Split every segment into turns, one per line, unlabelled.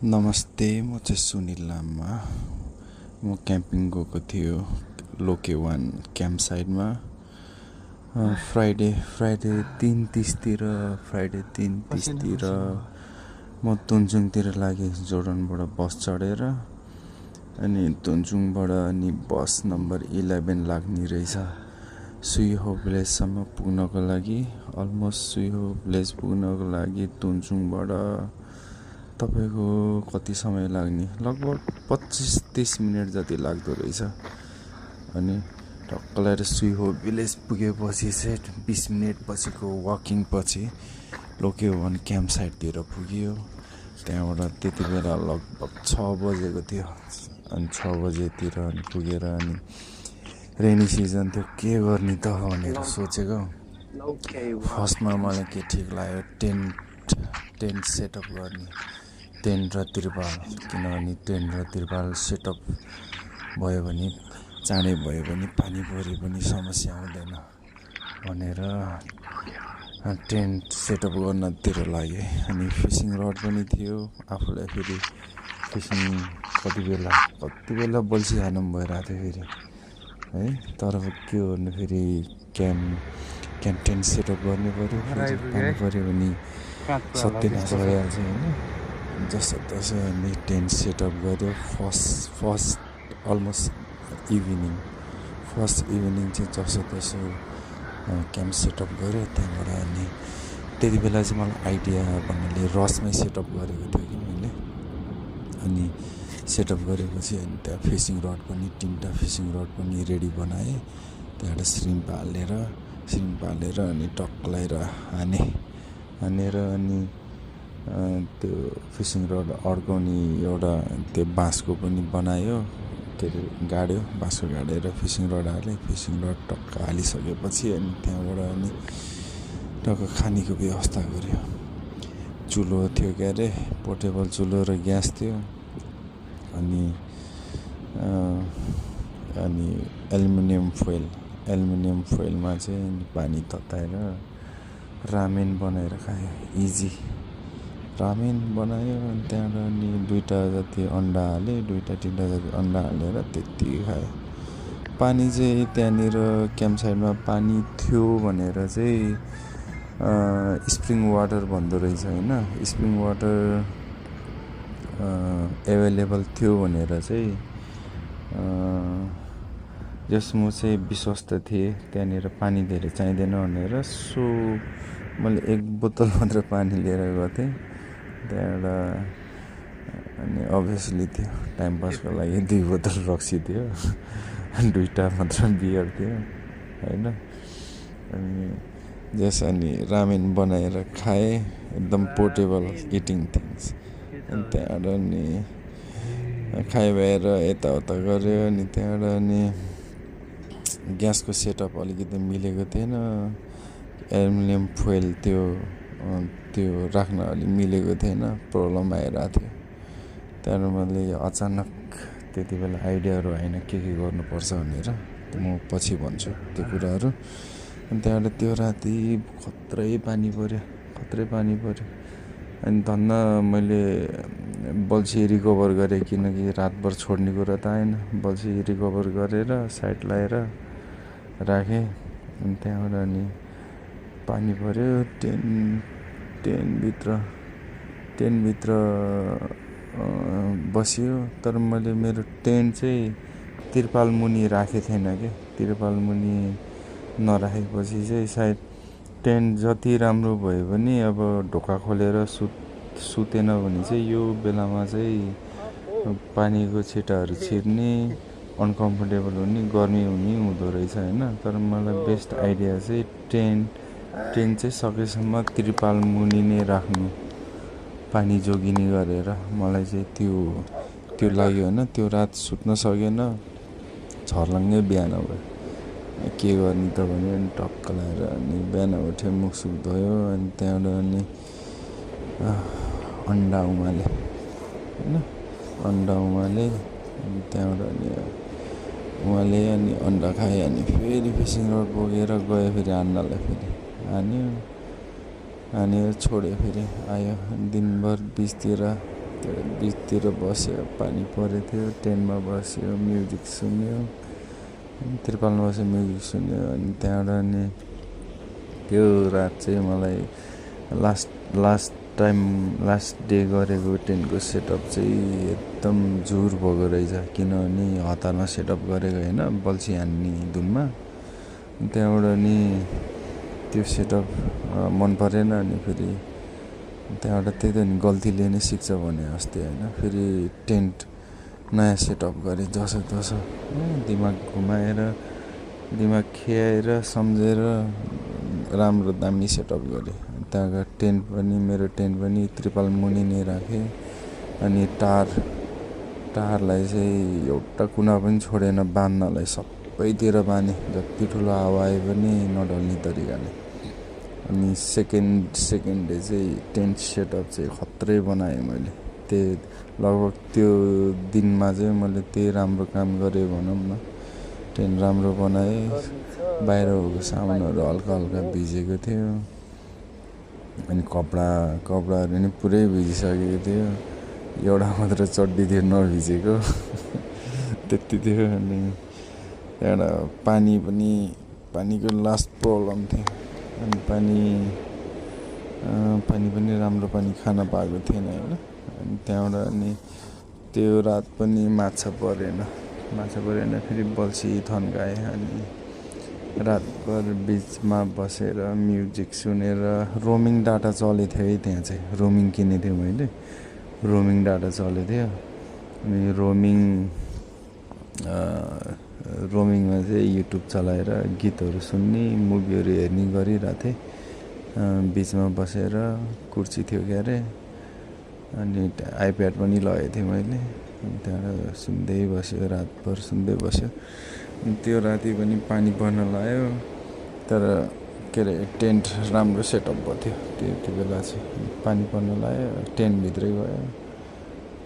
नमस्ते, म चाहिँ सुनिल लामा। म क्याम्पिङ गएको थियो लोके वान क्याम्प साइडमा फ्राइडे 3:30तिर म तुन्चुङतिर लागेँ जोर्डनबाट बस चढेर। अनि तुन्चुङबाट अनि बस नम्बर 11 लाग्ने रहेछ सुइहो भिलेजसम्म पुग्नको लागि। अलमोस्ट सुइहो भिलेज पुग्नको लागि तुन्चुङबाट तपाईको कति समय लाग्ने, लगभग 25-30 मिनट जति लाग्दो रहेछ। अनि टक्क लगाएर सुइहो भिलेज पुगेपछि चाहिँ 20 मिनट पछिको वाकिङ पछि लोके वान क्याम्प साइडतिर पुग्यो। त्यहाँबाट त्यति बेला लगभग 6 बजेको थियो। अनि 6 बजेतिर अनि पुगेर अनि रेनी सिजन थियो, के गर्ने त भनेर सोचेको। फर्स्टमा मलाई के ठिक लाग्यो, टेन्ट सेटअप गर्ने, टेन्ट र तिरपाल। किनभने टेन्ट र तिरपाल सेटअप भयो भने चाँडै भयो भने पानी परे पनि समस्या हुँदैन भनेर टेन्ट सेटअप गर्नतिर लागेँ। अनि फिसिङ रड पनि थियो। आफूलाई फेरि फिसिङ कति बेला बल्छी खानु पनि भइरहेको थियो फेरि है। तर के गर्नु, फेरि टेन्ट सेटअप गर्नु पऱ्यो, पानी पऱ्यो भने सत्यनाश भइहाल्छ होइन। जस्तो तसो हामी टेन्ट सेटअप गऱ्यो। फर्स्ट अलमोस्ट इभिनिङ चाहिँ जसो तसो क्याम्प सेटअप गऱ्यो। त्यहाँबाट अनि त्यति बेला चाहिँ मलाई आइडिया भन्नाले रसमै सेटअप गरेको थियो कि मैले। अनि सेटअप गरेपछि अनि त्यहाँ फिसिङ रड पनि 3टा फिसिङ रड पनि रेडी बनाएँ। त्यहाँबाट श्रिम्प हालेर अनि टक्क लगाएर हानेर अनि त्यो फिसिङ रड अड्काउने एउटा त्यो बाँसको पनि बनायो, के अरे गाड्यो, बाँसको गाडेर फिसिङ रड हालेँ। फिसिङ रड टक्क हालिसकेपछि अनि त्यहाँबाट अनि टक्क खानेको व्यवस्था गर्यो। चुलो थियो, के अरे पोर्टेबल चुलो र ग्यास थियो। अनि एल्युमिनियम फोइलमा चाहिँ पानी तताएर रामेन बनाएर खायो। इजी रामेन बनायो। अनि त्यहाँबाट अनि 2टा जति अन्डा हालेँ, 2-3टा जति अन्डा हालेर त्यति खायो। पानी चाहिँ त्यहाँनिर क्याम्प साइडमा पानी थियो भनेर चाहिँ स्प्रिङ वाटर भन्दो रहेछ होइन। स्प्रिङ वाटर एभाइलेबल थियो भनेर चाहिँ म चाहिँ विश्वस्त थिएँ त्यहाँनिर पानी धेरै चाहिँदैन भनेर। सो मैले 1 बोतल मात्र पानी लिएर गएको थिएँ त्यहाँबाट। अनि अभियसली थियो टाइम पासको लागि 2 बोतल रक्सी थियो, 2टा मात्र बियर थियो होइन। अनि रामेन बनाएर खाएँ, एकदम पोर्टेबल इटिङ थिङ्स। अनि त्यहाँबाट अनि खाइ भएर यताउता गऱ्यो। अनि त्यहाँबाट अनि ग्यासको सेटअप अलिकति मिलेको थिएन, एल्युमिनियम फोइल त्यो राख्न अलिक मिलेको थिएन, प्रब्लम आइरहेको थियो। त्यहाँबाट मैले अचानक त्यति बेला आइडियाहरू आएन के गर्नुपर्छ भनेर, म पछि भन्छु त्यो कुराहरू। अनि त्यहाँबाट त्यो राति खत्रै पानी पऱ्यो। अनि धन्न मैले बल्छी रिकभर गरेँ, किनकि रातभर छोड्ने कुरा त आएन। बल्छी रिकभर गरेर साइड लगाएर राखेँ। अनि त्यहाँबाट अनि पानी पऱ्यो। टेन्टभित्र बसियो। तर मैले मेरो टेन्ट चाहिँ तिरपाल मुनि राखेको थिएन क्या। तिरपाल मुनि नराखेपछि चाहिँ सायद टेन्ट जति राम्रो भयो पनि अब ढोका खोलेर सुतेन भने चाहिँ यो बेलामा चाहिँ पानीको छिटाहरू छिर्ने, अनकम्फर्टेबल हुने, गर्मी हुने हुँदो रहेछ होइन। तर मलाई बेस्ट आइडिया चाहिँ टेन्ट चाहिँ सकेसम्म तिरपाल मुनि नै राख्नु, पानी जोगिने गरेर। मलाई चाहिँ त्यो लाग्यो होइन। त्यो रात सुत्न सकेन, छर्लङ्गै बिहान भयो। के गर्ने त भन्यो। अनि टक्क लगाएर अनि बिहान उठ्यो, मुखसुख धोयो। अनि त्यहाँबाट अनि अन्डा उमाले होइन। अनि त्यहाँबाट अनि अन्डा खाएँ। अनि फेरि फिसिङ रड बोकेर गयो फेरि अन्डालाई फेरि हान्यो छोड्यो, फेरि आयो। दिनभर बिचतिर त्यो बिचतिर बस्यो, पानी परेको थियो, टेन्टमा बस्यो, म्युजिक सुन्यो, त्रिपालमा बस्यो, म्युजिक सुन्यो। अनि त्यहाँबाट अनि त्यो रात चाहिँ मलाई लास्ट डे गरेको टेन्टको सेटअप चाहिँ एकदम झुर भएको रहेछ। किनभने हतारमा सेटअप गरेको होइन, बल्छी हान्ने धुनमा। त्यहाँबाट अनि त्यो सेटअप मन परेन। अनि फेरि त्यहाँबाट त्यही त नि गल्तीले नै सिक्छ भने अस्ति होइन, फेरि टेन्ट नयाँ सेटअप गरेँ जसो दिमाग घुमाएर, दिमाग खियाएर, सम्झेर राम्रो दामी सेटअप गरेँ। त्यहाँको टेन्ट पनि, मेरो टेन्ट पनि त्रिपाल मुनि नै राखेँ। अनि टारलाई चाहिँ एउटा कुना पनि छोडेन बाँध्नलाई, सबैतिर बाँधेँ, जति ठुलो हावा आए पनि नडल्ने तरिकाले। अनि सेकेन्ड डे चाहिँ टेन्ट सेटअप चाहिँ खत्रै बनाएँ मैले। लगभग त्यो दिनमा चाहिँ मैले त्यही राम्रो काम गरेँ भनौँ न। टेन्ट राम्रो बनाएँ, बाहिरको सामानहरू हल्का भिजेको थियो। अनि कपडाहरू नि पुरै भिजिसकेको थियो, एउटा मात्र चड्डी थियो नभिजेको त्यति थियो। अनि त्यहाँबाट पानीको लास्ट प्रब्लम थियो। अनि पानी पनि राम्रो पानी खान पाएको थिएन होइन। अनि त्यहाँबाट अनि त्यो रात पनि माछा परेन, फेरि बल्छी थन्काएँ। अनि रातभर बिचमा बसेर म्युजिक सुनेर, रोमिङ डाटा चलेको थियो है त्यहाँ चाहिँ, रोमिङ किनेको थिएँ मैले, रोमिङ डाटा चलेको थियो। अनि रोमिङमा चाहिँ युट्युब चलाएर गीतहरू सुन्ने, मुभीहरू हेर्ने गरिरहेको थिएँ। बिचमा बसेर कुर्सी थियो क्यारे, अनि आइप्याड पनि लगेको थिएँ मैले। अनि त्यहाँबाट सुन्दै बस्यो, रातभर सुन्दै बस्यो। त्यो राति पनि पानी पर्न लाग्यो, तर के अरे टेन्ट राम्रो सेटअप भएको थियो त्यति बेला चाहिँ। पानी पर्न लाग्यो, टेन्टभित्रै गयो,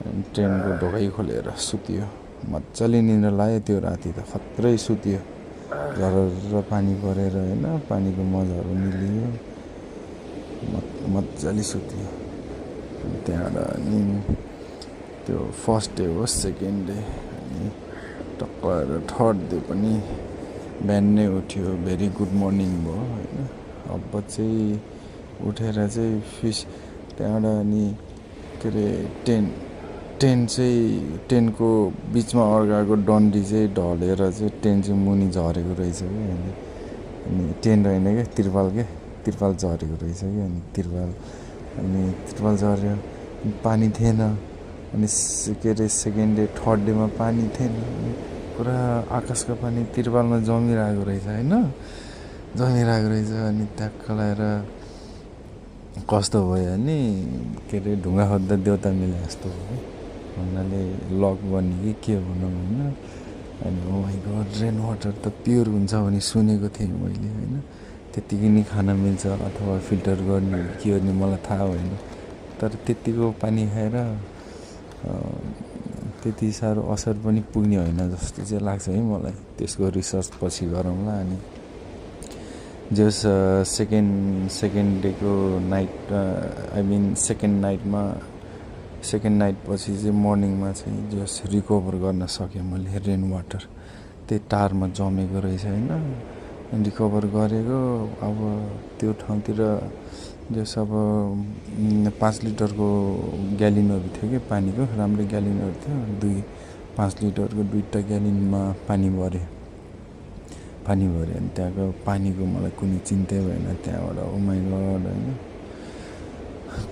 अनि टेन्टको ढोकै खोलेर सुत्यो। मजाले निन्द्रा लाग्यो त्यो राति त, खत्रै सुत्यो, झरर पानी परेर होइन, पानीको मजाहरू मिलियो, मजाले सुत्यो। त्यहाँबाट अनि त्यो फर्स्ट डे हो, सेकेन्ड डे। अनि टक्कर थर्ड डे पनि बिहानै उठ्यो, भेरी गुड मर्निङ भयो होइन। अब चाहिँ उठेर चाहिँ फिस, त्यहाँबाट अनि के अरे टेन्टको बिचमा अड्काएको डन्डी चाहिँ ढलेर चाहिँ टेन्ट चाहिँ मुनि झरेको रहेछ कि। अनि टेन्ट होइन क्या, तिरपाल झरेको रहेछ कि। अनि तिरपाल झऱ्यो, पानी थिएन। अनि के अरे सेकेन्ड डे थर्ड डेमा पानी थिएन, पुरा आकाशको पानी तिरपालमा जमिरहेको रहेछ होइन, अनि ट्याक्क लगाएर कस्तो भयो भने के अरे ढुङ्गा खोज्दा देउता मिले जस्तो भयो भन्नाले लक बन्यो कि के भनौँ होइन। अनि ओ माइ गड, रेन वाटर त प्योर हुन्छ भने सुनेको थिएँ मैले होइन, त्यत्तिकै नि खान मिल्छ अथवा फिल्टर गर्ने के गर्ने मलाई थाहा भएन। तर त्यत्तिको पानी खाएर त्यति साह्रो असर पनि पुग्ने होइन जस्तो चाहिँ लाग्छ है मलाई। त्यसको रिसर्च पछि गरौँला। अनि जस सेकेन्ड डेको नाइट, सेकेन्ड नाइट पछि चाहिँ मर्निङमा चाहिँ जस रिकभर गर्न सकेँ मैले रेन वाटर, त्यही टारमा जमेको रहेछ होइन। रिकभर गरेको, अब त्यो ठाउँतिर जस अब 5 लिटरको ग्यालिनहरू थियो कि पानीको, राम्रो ग्यालिनहरू थियो, 5 लिटरको 2टा ग्यालिनमा पानी भऱ्यो। अनि त्यहाँको पानीको मलाई कुनै चिन्तै भएन। त्यहाँबाट ओ माइ गड होइन,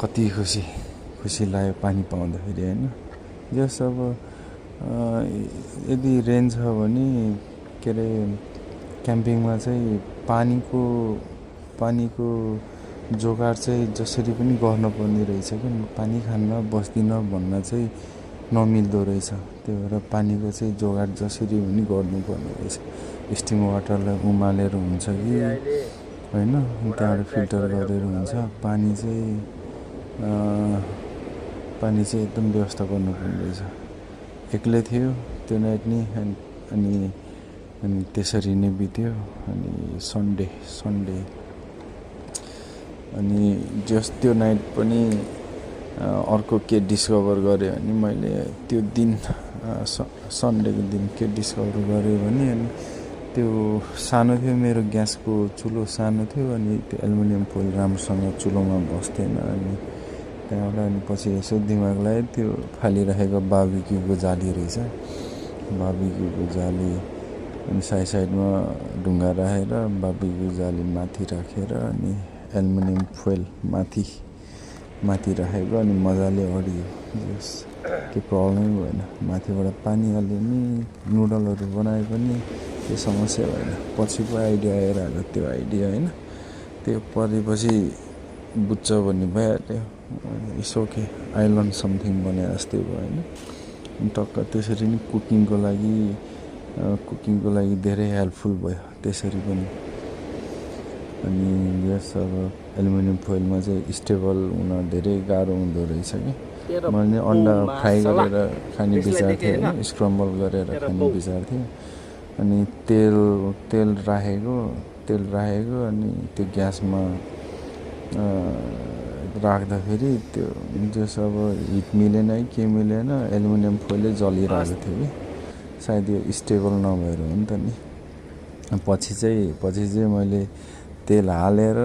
कति खुसी लाग्यो पानी पाउँदाखेरि होइन। जस अब यदि रेन छ भने के अरे क्याम्पिङमा चाहिँ पानीको जोगाड चाहिँ जसरी पनि गर्नुपर्ने रहेछ कि, पानी खान्न बस्दिनँ भन्न चाहिँ नमिल्दो रहेछ। त्यही भएर पानीको चाहिँ जोगाड जसरी पनि गर्नुपर्ने रहेछ। स्टिम वाटरलाई उमालेर हुन्छ कि होइन, त्यहाँबाट फिल्टर गरेर हुन्छ। पानी चाहिँ एकदम व्यवस्था गर्नुपर्ने रहेछ। एक्लै थियो त्यो नाइट नि, अनि त्यसरी नै बित्यो। अनि सन्डे अनि जस त्यो नाइट पनि अर्को के डिस्कभर गरेँ भने मैले त्यो दिन सन्डेको दिन के डिस्कभर गरेँ भने अनि त्यो सानो थियो मेरो ग्यासको चुलो सानो थियो अनि त्यो एल्युमिनियम फोइल राम्रोसँग चुलोमा बस्थेन अनि त्यहाँबाट अनि पछि यसो दिमाग लाग्यो त्यो फालिरहेको बार्बिक्युको जाली रहेछ बार्बिक्युको जाली अनि साइडमा ढुङ्गा राखेर बार्बिक्यु जाली माथि राखेर अनि एल्युमिनियम फोइल माथि राखेको अनि मजाले अडियो केही प्रब्लमै भएन माथिबाट पानी हाल्यो नि नुडलहरू बनाए पनि त्यो समस्या भएन पछिको आइडिया आएर आएको त्यो आइडिया होइन त्यो परेपछि बुझ्छ भन्ने भइहाल्यो it's okay I learn something भने जस्तै भयो होइन टक्क त्यसरी नै कुकिङको लागि धेरै हेल्पफुल भयो त्यसरी पनि अनि यस अब एल्युमिनियम फोइलमा चाहिँ स्टेबल हुन धेरै गाह्रो हुँदो रहेछ कि मैले अन्डा फ्राई गरेर खाने विचार थियो होइन स्क्रम्बल गरेर खाने विचार थियो अनि तेल राखेको अनि त्यो ग्यासमा राख्दाखेरि त्यो जस अब हिट मिलेन है के मिलेन एल्युमिनियम फोइलै जलिरहेको थियो कि सायद यो स्टेबल नभएर हो नि त नि पछि चाहिँ मैले तेल हालेर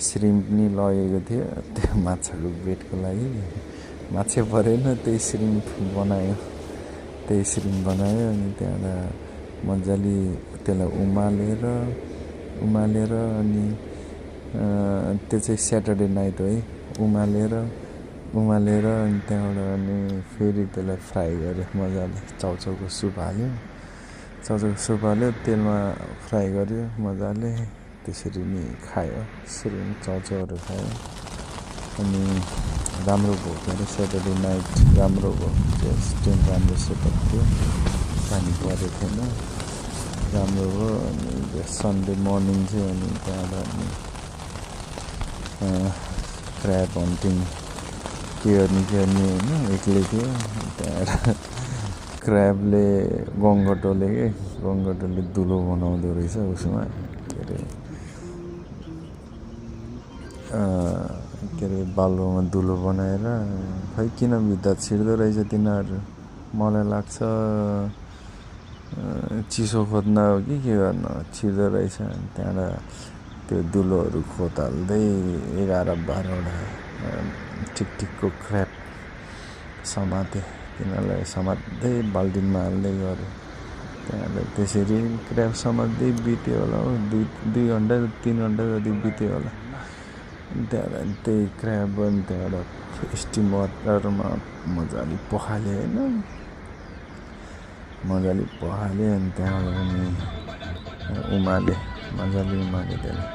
श्रिम्प नि लगेको थियो त्यो माछाको बेटको लागि माछा परेन त्यही श्रिम्प बनायो अनि त्यहाँबाट मजाले त्यसलाई उमालेर अनि त्यो चाहिँ स्याटरडे नाइट है उमालेर अनि त्यहाँबाट अनि फेरि त्यसलाई फ्राई गऱ्यो मजाले चाउचाउको सुप हाल्यो तेलमा फ्राई गऱ्यो मजाले त्यसरी नै खायो चाउचाउहरू खायो अनि राम्रो भयो के अरे स्याटरडे नाइट राम्रो भयो टेन्ट राम्रो सेटअप थियो पानी परेको थिएन राम्रो भयो अनि सन्डे मर्निङ चाहिँ अनि त्यहाँबाट अनि क्र्याब हन्टिङ केर्नी होइन एक्लै थियो त्यहाँबाट क्र्याबले गङ्गटोले दुलो बनाउँदो रहेछ उसमा के अरे बालुवामा दुलो बनाएर खै किन भित्ता छिर्दो रहेछ तिनीहरू मलाई लाग्छ चिसो खोज्न हो कि के गर्न छिर्दो रहेछ त्यहाँबाट त्यो दुलोहरू खोताल्दै 11-12वटा ठिकठिकको क्र्याब समाते तिनीहरूलाई समात्दै बाल्टिनमा हाल्दै गऱ्यो त्यहाँबाट त्यसरी क्र्याब समात्दै बित्यो होला हो 2 घन्टा 3 घन्टा जति बित्यो होला त्यहाँबाट त्यही क्र्याब अनि त्यहाँबाट स्टिम वाटरमा मजाले पखाल्यो होइन अनि त्यहाँबाट अनि मजाले उमाले त्यसलाई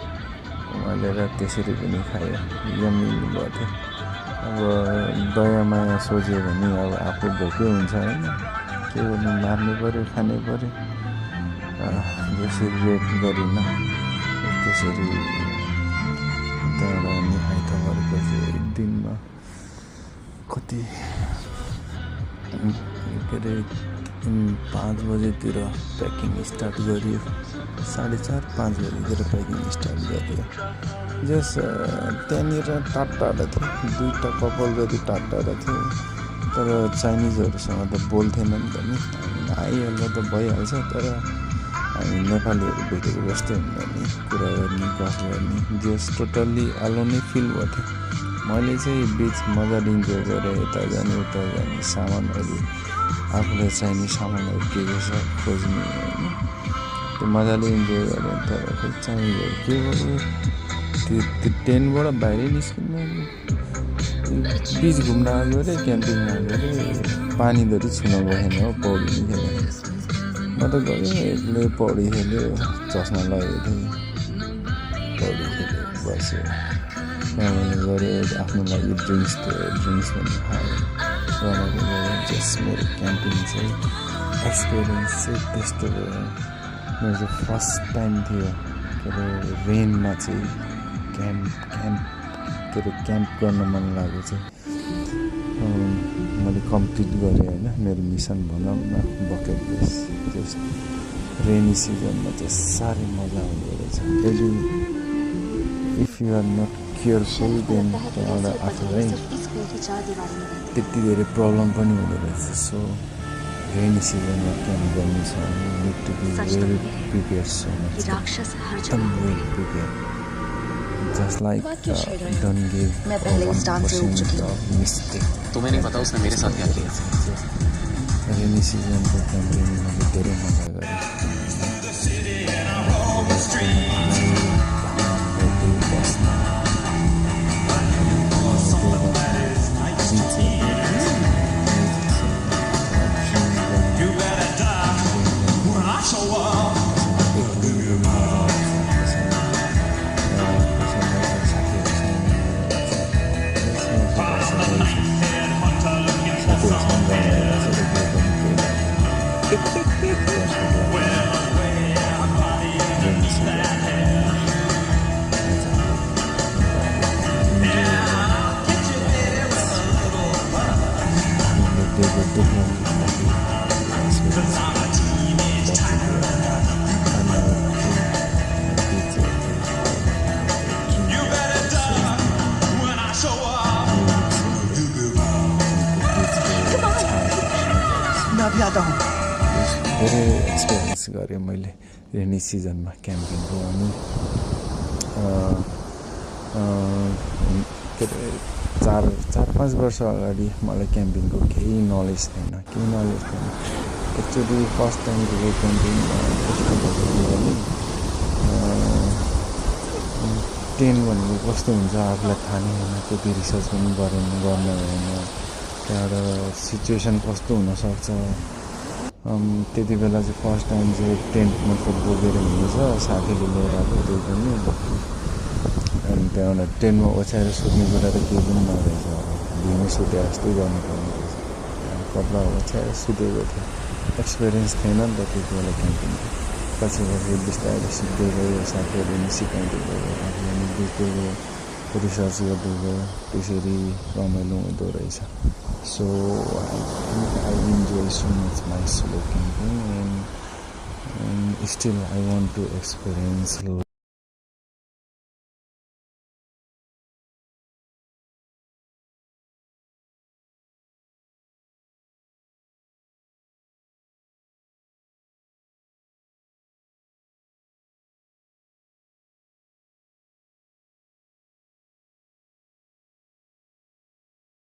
उमालेर त्यसरी पनि खायो यम्मी भएको थियो अब दया माया सोच्यो भने अब आफू भोकै हुन्छ होइन के गर्नु मार्नु पऱ्यो खानै पऱ्यो जसरी रेट गरिन त्यसरी त्यहाँबाट अनि आइतबारको चाहिँ दिनमा कति के अरे 5 बजेतिर प्याकिङ स्टार्ट गरियो 4:30-5 बजेतिर प्याकिङ स्टार्ट गरियो त्यहाँनिर टाढा थियो 2टा कपाल जति टाढा थियो तर चाइनिजहरूसँग त बोल्थेन नि त नि आइहाल्दा त भइहाल्छ तर हामी नेपालीहरू भेटेको जस्तो हुँदैन नि कुरा गर्ने गफ गर्ने टोटल्ली अलोनै फिल भएको थियो मैले चाहिँ बिच मजाले इन्जोय गरेँ यता जाने उता जाने सामानहरू आफूलाई चाहिने सामानहरू के के छ खोज्ने होइन त्यो मजाले इन्जोय गरेँ तर खोइ चाइनिजहरू के गर्यो त्यो टेन्टबाट बाहिरै निस्किनु बिच घुम्न आएको अरे क्याम्पिङमा आएको अरे पानीधरि छुन गएन हो पौडी नि खेलेँ म त गएँ एक्लै पौडी खेल्यो चस्मा लगेको थिएँ पौडी खेल्यो बस्यो त्यहाँबाट गऱ्यो आफ्नो लागि ड्रिङ्क्स पनि खायो रमाइलो गऱ्यो जस्ट मेरो क्याम्पिङ चाहिँ एक्सपिरियन्स चाहिँ त्यस्तो भयो मेरो चाहिँ फर्स्ट टाइम थियो के अरे रेनमा चाहिँ क्याम्प गर्न मन लागेको चाहिँ मैले कम्प्लिट गरेँ होइन मेरो मिसन भनौँ न बकेट लिस्ट जस्ट रेनी सिजनमा चाहिँ साह्रै मजा आउँदो रहेछ if you are not careful then त्यहाँबाट आफूलाई त्यति धेरै प्रब्लम पनि हुँदो रहेछ सो रेनी सिजनमा क्याम्प गर्नु छ भने need to be well prepare so much एकदम well prepare just like don't give mistake
तुम्हें नहीं पता उसने मेरे साथ क्या किया
रेनी सिजनको क्याम्पिङ मैले धेरै मजा गरेँ धेरै एक्सपिरियन्स गरेँ मैले रेनी सिजनमा क्याम्पिङको अनि के अरे 4-5 वर्ष अगाडि मलाई क्याम्पिङको केही नलेज थिएन एक्चुअली फर्स्ट टाइम गएको क्याम्पिङ कस्तो भयो भने टेन्ट भनेको कस्तो हुन्छ आफूलाई थाहा नै होइन त्यति रिसर्च पनि गर्न भएन त्यहाँबाट सिचुएसन कस्तो हुनसक्छ त्यति बेला चाहिँ फर्स्ट टाइम चाहिँ टेन्ट मतलब बोकेर हिँड्छ साथीले लिएर आएको त्यही पनि अनि त्यहाँबाट टेन्टमा ओछ्याएर सुत्ने कुरा त केही पनि नरहेछ भुइँमा सुते जस्तै गर्नुपर्ने रहेछ कपडा ओछ्याएर सुतेको थियो एक्सपिरियन्स थिएन नि त त्यति बेला क्याम्पिङको पछि बिस्तारै सिक्दै गयो साथीहरूले पनि सिकाउँदै गयो आफूले पनि बुझ्दै गयो रिसर्च गर्दै गयो त्यसरी रमाइलो हुँदो रहेछ So I enjoy so much my solo camping and still I want to experience